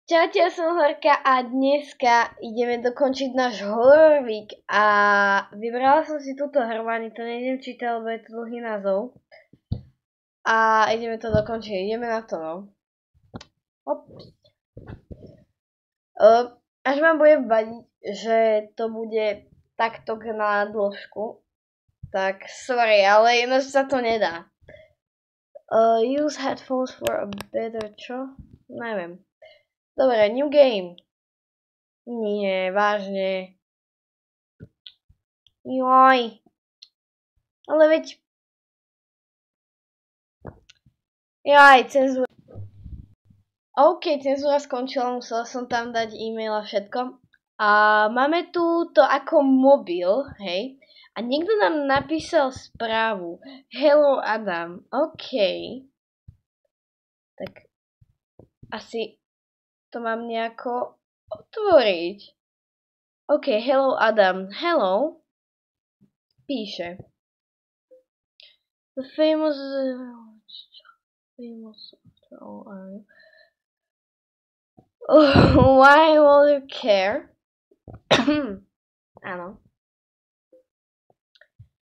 Čaute, ja som Horka a dneska ideme dokončiť náš horror week a vybrala som si túto hru, ani to nejdem čítať, lebo je to dlhý názov. A ideme to dokončiť, ideme na to, no. Ops. Až vám bude vadiť, že to bude takto na dĺžku, tak sorry, ale ináč sa to nedá. Use headphones for a better čo? Neviem. Dobre, new game. Nie, vážne. Joj. Ale veď... Jaj, cenzúra. OK, cenzúra skončila, musela som tam dať e-mail a všetko. A máme tu to ako mobil, hej. A niekto nám napísal správu. Hello Adam. OK. Tak asi to mám nejako otvoriť. OK, hello Adam. Hello. Píše. The famous after all are you? Why will you care? Áno.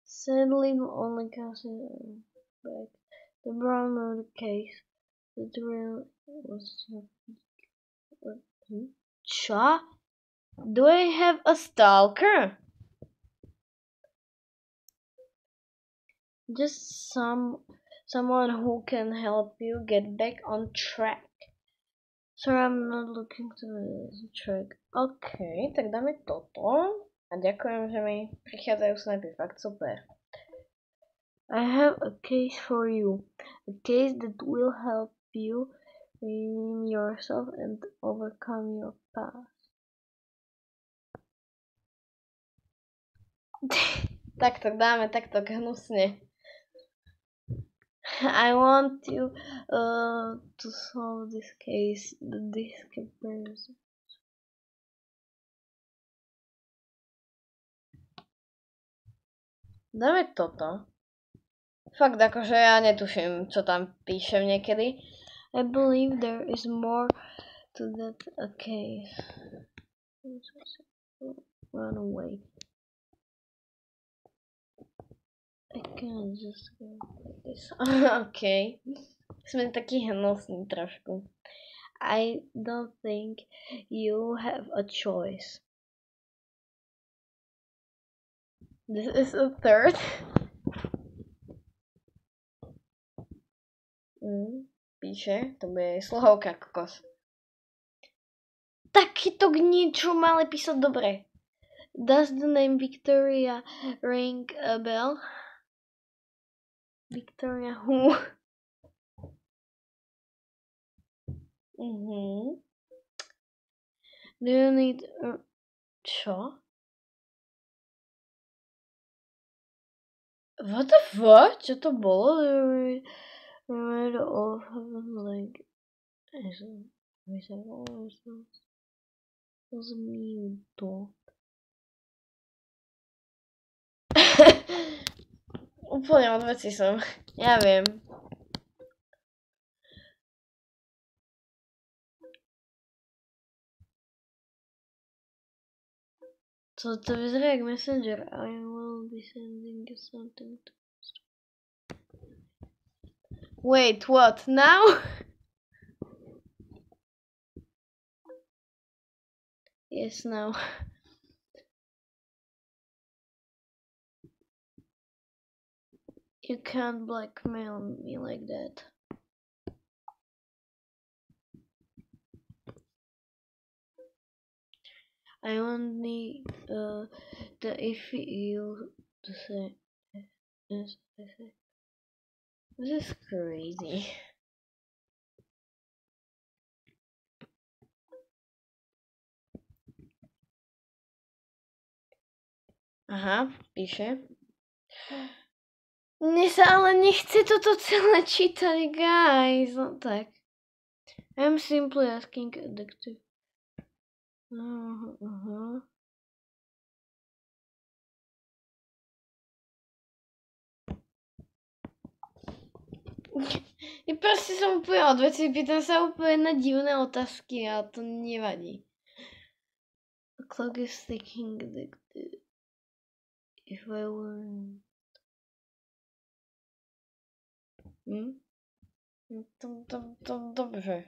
Sadly, only consider back the brown note case. The drill was Cha? Do I have a stalker? Just someone who can help you get back on track. Sorry, I'm not looking to the track. OK, tak dáme toto. A ďakujem, že mi prichádzajú snapy, fakt super. I have a case for you. A case that will help you redeem yourself and overcome your past. Takto dáme, takto hnusne. I want you to solve this case. The disappearance. Dáme toto. Fakt akože ja netuším, čo tam píšem niekedy. I believe there is more to that case. Run away. I can't just go like this. OK. Sme taký hnusný trošku. I don't think you have a choice. This is a third. Píše, to bude slohovka kokos. Takéto k niečo mali písať dobre. Does the name Victoria ring a bell? Victoria who? Do you need čo? What the fuck? Čo to bolo? Remember all heaven like rozumím to. Úplne od veci som. Ja viem. So to vyzerá jak Messenger. I will be sending you something to... Wait, what? Now? Yes, now. You can't blackmail me like that. I only if you to say yes, I say. This is crazy. Aha, píše. Mne sa ale nechce toto celé čítať, guys. No tak. I'm simply asking addictive. I proste som úplne odveci, pýtam sa úplne na divné otázky a to nevadí. The clock is ticking. If I were... Dobře.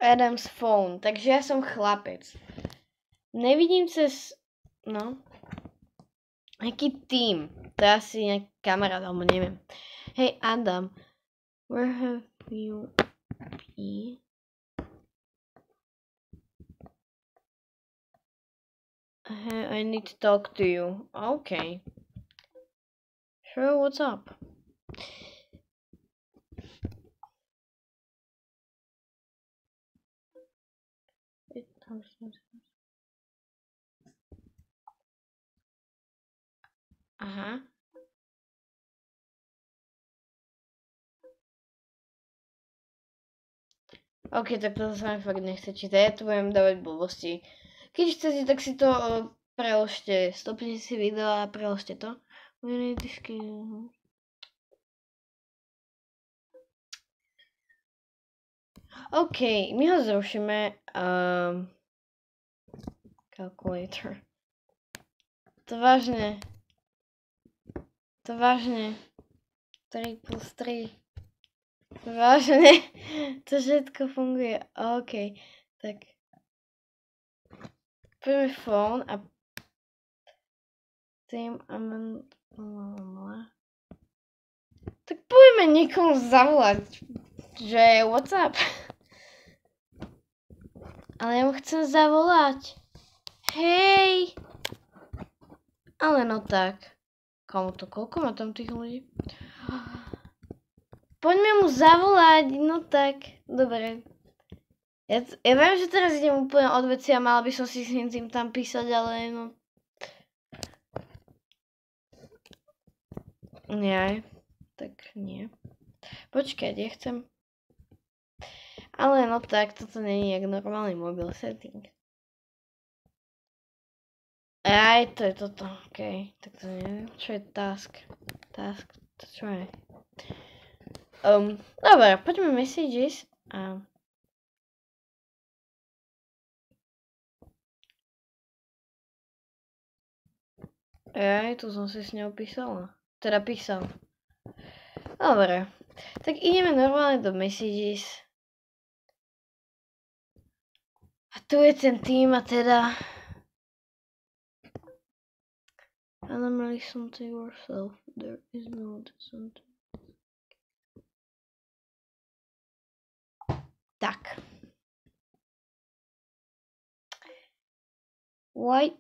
Adam's phone, takže ja som chlapec. Nevidím cez... No. Aký tým? To je asi nejaký kamarát, alebo neviem. Hey Adam, where have you been? I need to talk to you. Okay. Sure, what's up? Aha. Ok, tak toto sa mi fakt nechce čítať, ja tu budem dávať blbosti. Keď chcete, tak si to preložte. Stopnite si video a preložte to. OK, my ho zrušíme. Calculator. To vážne. 3 plus 3. Vážne. To všetko funguje. OK, tak. Poďme phone a tým tak poďme niekomu zavolať, že what's up? Ale ja mu chcem zavolať. Hej! Ale no tak. Koľko má tam tých ľudí? Poďme mu zavolať, no tak. Dobre. Ja viem, že teraz idem úplne od veci a mala by som si s ním tam písať, ale no... Nie. Tak nie. Počkať, ja chcem... Ale no tak, toto nie je jak normálny mobil setting. Aj, to je toto, okej. Tak to neviem, čo je task. Task, to čo je? Dobre, poďme messages a... Aj, tu som si s ňou písala. Teda písal. Dobre, tak ideme normálne do messages. A tu je ten tým a teda... Anomaly something yourself. There is no something. Tak. Why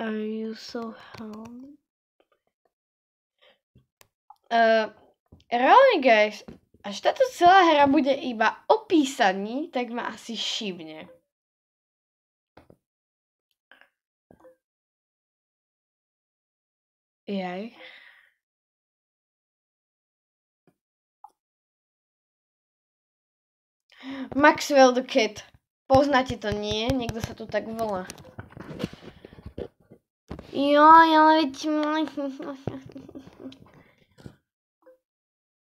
are you so hungry? Reálne guys, až táto celá hra bude iba o písaní, tak ma asi šibne. Jaj. Maxwell the Cat. Poznáte to, nie? Niekto sa tu tak volá. Joj, ale veď...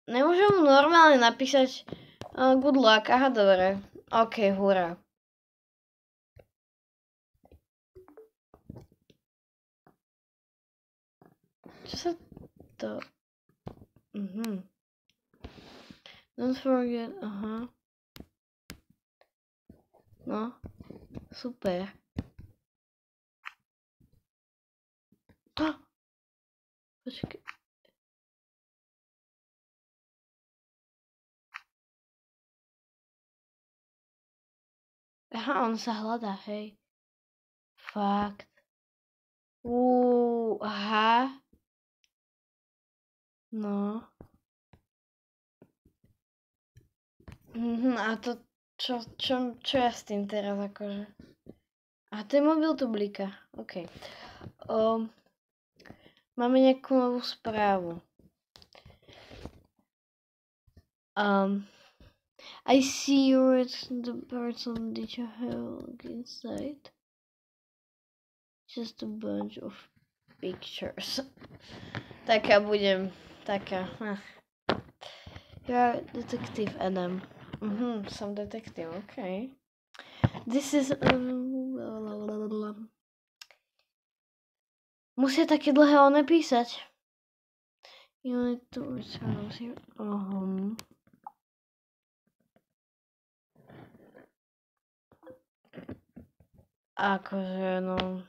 Nemôžem mu normálne napísať good luck. Aha, dobre. OK, hurá. Čo sa to... Don't forget, aha. No, super. Počkej. Aha, on sa hľadá, hej. Fakt. Aha. No. A to, čo ja s tým teraz akože? A ten mobil tu blíka, OK. Máme nejakú novú správu. I see you're the person. Did you have a look inside? Just a bunch of pictures. Taká budem, taká. You're detective, Adam. Som detektív, okay. This is... Musia také dlhé one písať. Akože, no...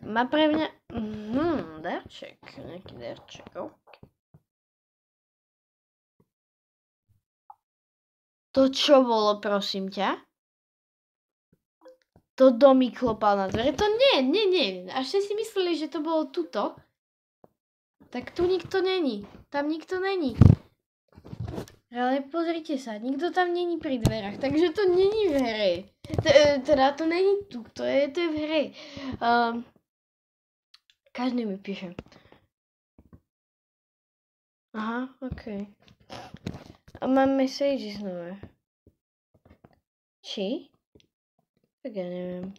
Má pre mňa... darček. Nejaký darček, To čo bolo, prosím ťa? To domy klopal na dvere. To nie. Až ste si mysleli, že to bolo tuto. Tak tu nikto není. Tam nikto není. Ale pozrite sa, nikto tam není pri dverách, takže to není v hre. Teda to není tu, to je v hre. Každý mi píše. Aha, okej. A mám messages nové. Či? Tak ja neviem.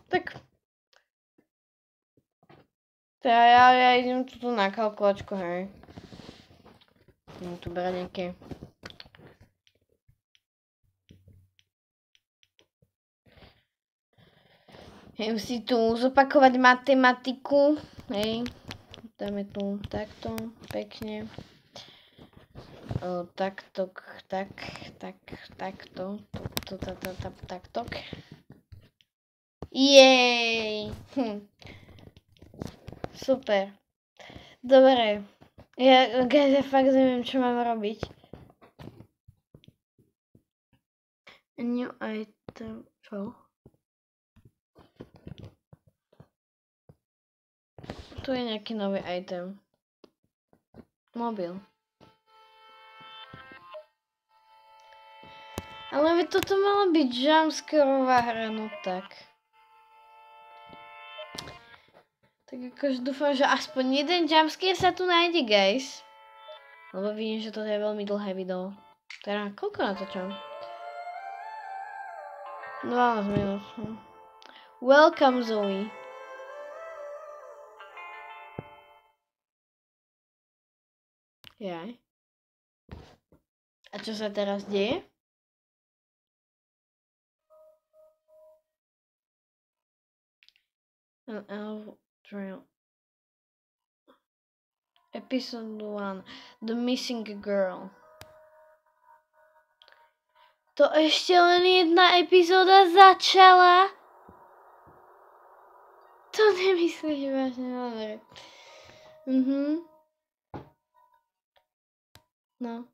Tak. Teda ja idem tuto na kalkulačku, hej. Idem tu brať nejaké... Idem si tu zopakovať matematiku, hej. Dáme tu takto, pekne. Takto, takto. Jej! Super. Dobre. Ja fakt neviem, čo mám robiť. New item, čo? Tu je nejaký nový item. Mobil. Ale toto malo byť jumpscarová hra, no tak. Tak akože dúfam, že aspoň jeden jumpscare sa tu nájde, guys. Lebo vidím, že toto je veľmi dlhé video. Teda, koľko natočám? 12 minút. Welcome, Zoe. Jaj. A čo sa teraz deje? An elf trail. Episode 1. The Missing Girl. To ešte len jedna epizóda začala? To nemyslíš vážne, dobre. No.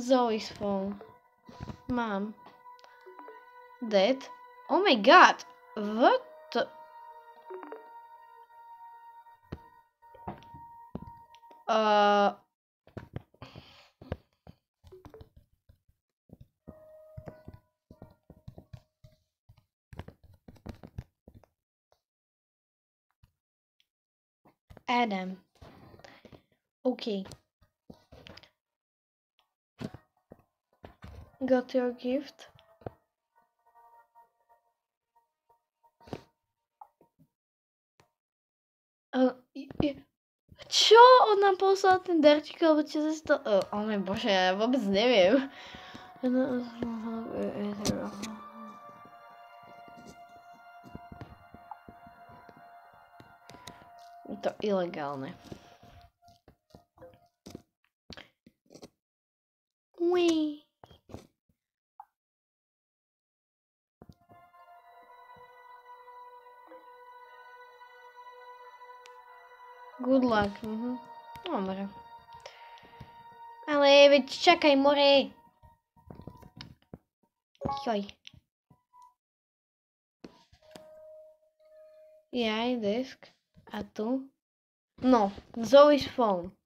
Zoe's phone. Mám. Dead? Oh my god! What the... Adam. Okay. Got your gift? Čo? On nám poslal ten darčík, alebo čo sa to... Oh môj bože, ja vôbec neviem. Je to ilegálne. Uí. Good luck. Dobre. Ale veď čakaj, more. Joj. Jaj, desk. A tu? No, Zoe's phone.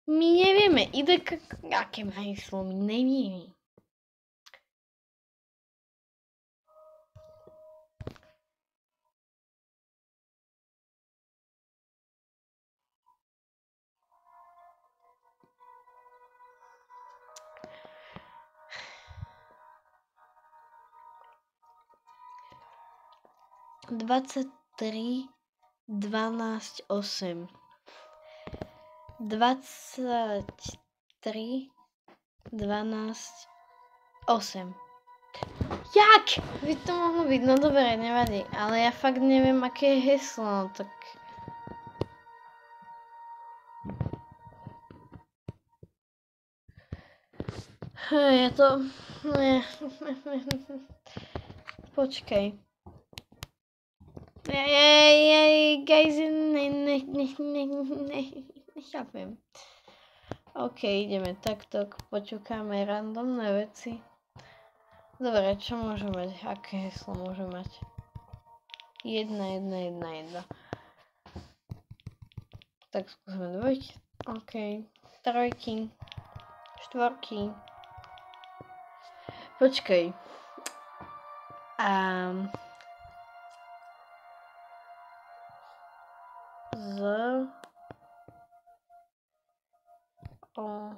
My nevieme, aké má heslo, my nevieme. 23, 12, 8. 23, 12, 8. Jak? By to mohlo byť, no dobre, nevadí, ale ja fakt neviem, aké je heslo, no tak... Je to... Ne. Počkej. Guys, nechápem. OK, ideme takto, počúkame randomné veci. Dobre, čo môžu mať? Aké heslo môžu mať? 1, 1, 1, 1. Tak skúsme dvojky. OK. Trojky. Štvorky. Počkej. Z... O...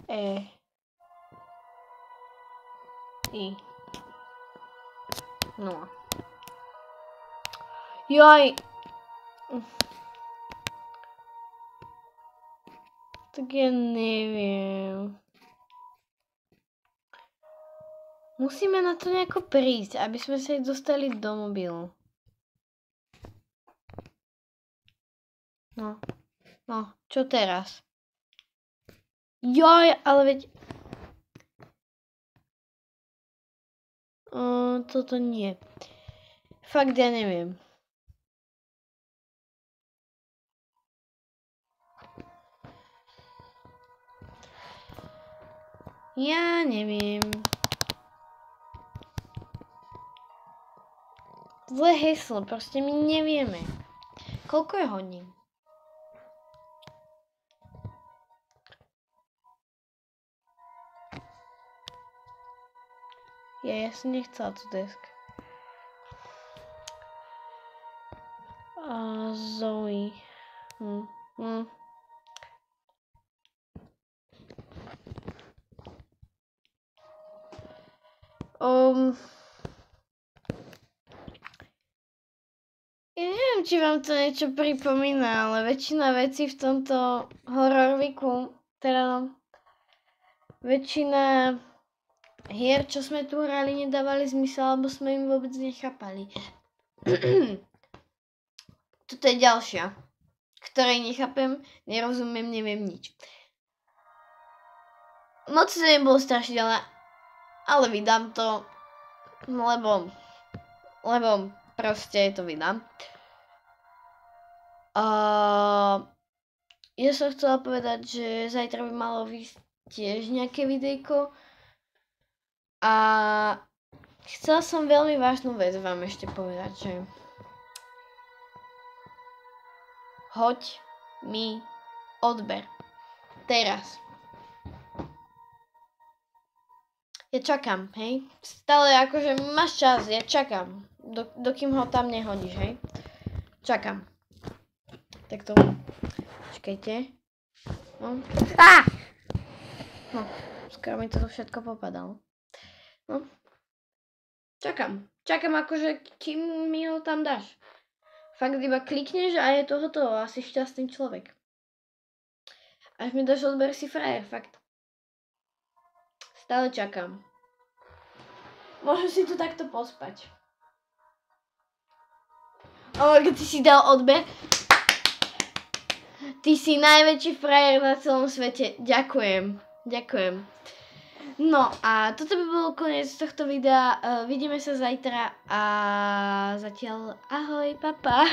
E... I... 0. Joj! Tak ja neviem. Musíme na to nejako prísť, aby sme sa dostali do mobilu. No. No, čo teraz? Joj, ale veď... Toto nie. Fakt ja neviem. Ja neviem. Zlé heslo, proste my nevieme. Koľko je hodín? Ja som nechcela tú desku. Zoe. Ja neviem, či vám to niečo pripomína, ale väčšina vecí v tomto hororviku, teda väčšina hier, čo sme tu hrali, nedávali zmysel, alebo sme im vôbec nechápali. Toto je ďalšia, ktorej nechápem, nerozumiem, neviem nič. Moc to nebolo strašidelné, ale vydám to, lebo proste to vydám. Ja som chcela povedať, že zajtra by malo výsť tiež nejaké videjko. A chcela som veľmi vážnu vec vám ešte povedať, že hoď mi odber. Teraz. Ja čakám, hej? Stále akože máš čas, ja čakám. Dokým ho tam nehodíš, hej? Čakám. Tak to... Počkajte. No. No, skoro mi to všetko popadalo. No. Čakám. Čakám akože, kým mi ho tam dáš. Fakt iba klikneš a je to hotovo. Asi šťastný človek. Až mi dáš odber, si frajer, fakt. Stále čakám. Môžem si tu takto pospať. Keď ty si dal odber. Ty si najväčší frajer na celom svete. Ďakujem. Ďakujem. No a toto by bol koniec tohto videa. Vidíme sa zajtra a zatiaľ ahoj, papa.